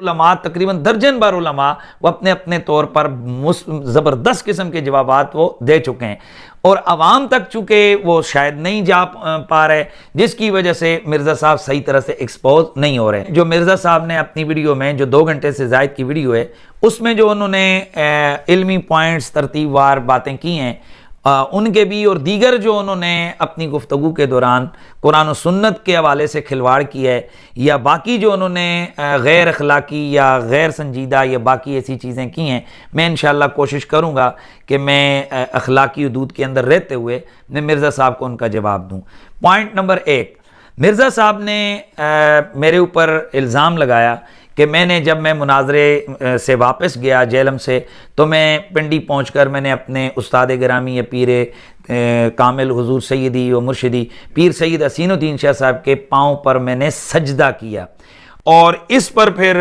उलमा, तकरीबन दर्जन बार उलमा, वो अपने अपने तौर पर ज़बरदस्त किस्म के जवाबात वो दे चुके हैं, और आवाम तक चूँकि वो शायद नहीं जा पा रहे, जिसकी वजह से मिर्ज़ा साहब सही तरह से एक्सपोज नहीं हो रहे। जो मिर्ज़ा साहब ने अपनी वीडियो में, जो 2 घंटे से ज़ायद की वीडियो है, उसमें जो उन्होंने इल्मी पॉइंट्स तरतीबवार बातें की हैं, उनके भी, और दीगर जो उन्होंने अपनी गुफ्तगू के दौरान कुरान और सुन्नत के हवाले से खिलवाड़ की है, या बाकी जो उन्होंने गैर अखलाकी या गैर संजीदा या बाकी ऐसी चीज़ें की हैं, मैं इंशाअल्लाह कोशिश करूँगा कि मैं अखलाकी हदूद के अंदर रहते हुए मैं मिर्ज़ा साहब को उनका जवाब दूँ। पॉइंट नंबर 1, मिर्ज़ा साहब ने मेरे ऊपर इल्ज़ाम लगाया कि जब मैं मुनाजरे से वापस गया जेलम से, तो मैं पिंडी पहुंचकर मैंने अपने उस्ताद गिरामी या पीर कामिल हुजूर सैयदी व मुर्शिदी पीर सैयद हसीनुद्दीन शाह साहब के पाँव पर मैंने सजदा किया, और इस पर फिर